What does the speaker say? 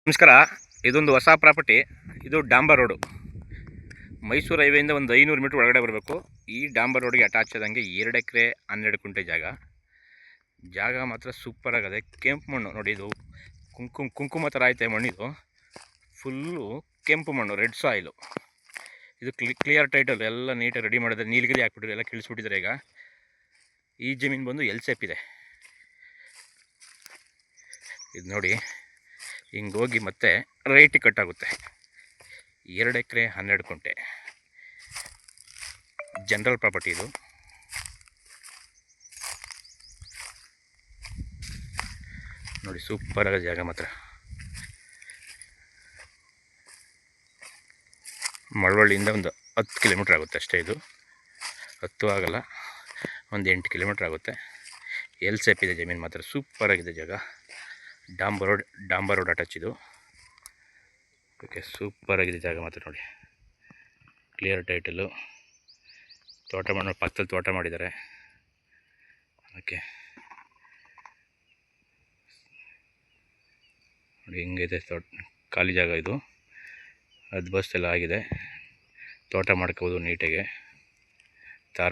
ನಮಸ್ಕಾರ. ಇದೊಂದು ಹೊಸ ಪ್ರಾಪರ್ಟಿ. ಇದು ಡಾಂಬರ್ ರೋಡು, ಮೈಸೂರು ಹೈವೇಯಿಂದ ಒಂದು 500 ಮೀಟ್ರ್ ಒಳಗಡೆ ಬರಬೇಕು. ಈ ಡಾಂಬರ್ ರೋಡ್ಗೆ ಅಟ್ಯಾಚ್ ಆದಂಗೆ 2 ಎಕರೆ 12 ಕುಂಟೆ ಜಾಗ ಮಾತ್ರ ಸೂಪರ್ ಆಗದೆ. ಕೆಂಪು ಮಣ್ಣು ನೋಡಿ, ಇದು ಕುಂಕುಮ ಥರ ಐತೆ ಮಣ್ಣಿದು. ಫುಲ್ಲು ಕೆಂಪು ಮಣ್ಣು, ರೆಡ್ ಸಾಯಿಲು. ಇದು ಕ್ಲಿಯರ್ ಟೈಟಲ್, ಎಲ್ಲ ನೀಟಾಗಿ ರೆಡಿ ಮಾಡಿದ್ರೆ, ನೀಲಗಿರಿ ಹಾಕ್ಬಿಟ್ರೆ ಎಲ್ಲ ಕಿಳಿಸ್ಬಿಟ್ಟಿದ್ದಾರೆ. ಈಗ ಈ ಜಮೀನು ಬಂದು LCF ಇದೆ. ಇದು ನೋಡಿ, ಹಿಂಗೆ ಹೋಗಿ ಮತ್ತೆ ರೈಟಿಗೆ ಕಟ್ ಆಗುತ್ತೆ. 2 ಎಕರೆ 12 ಕುಂಟೆ ಜನರಲ್ ಪ್ರಾಪರ್ಟಿ ಇದು. ನೋಡಿ, ಸೂಪರ್ ಆದ ಜಾಗ ಮಾತ್ರ. ಮಳವಳ್ಳಿಯಿಂದ ಒಂದು 10 ಕಿಲೋಮೀಟ್ರ್ ಆಗುತ್ತೆ ಅಷ್ಟೇ. ಇದು 10 ಆಗಲ್ಲ, ಒಂದು 8 ಕಿಲೋಮೀಟ್ರ್ ಆಗುತ್ತೆ. LCF ಇದೆ ಜಮೀನು ಮಾತ್ರ. ಸೂಪರ್ ಆಗಿದೆ ಜಾಗ. ಡಾಂಬರ್ ರೋಡ್ ಅಟ್ಯಾಚ್ ಇದು. ಓಕೆ, ಸೂಪರ್ ಆಗಿದೆ ಜಾಗ ಮಾತ್ರ. ನೋಡಿ, ಕ್ಲಿಯರ್ ಟೈಟಲು. ತೋಟ ಮಾಡೋ ಪಕ್ಕದಲ್ಲಿ ತೋಟ ಮಾಡಿದ್ದಾರೆ. ಓಕೆ ನೋಡಿ, ಹಿಂಗಿದೆ ತೋಟ, ಖಾಲಿ ಜಾಗ ಇದು. ಅದು ಬಸ್ ಎಲ್ಲ ಆಗಿದೆ, ತೋಟ ಮಾಡ್ಕೋಬೋದು ನೀಟಾಗೆ.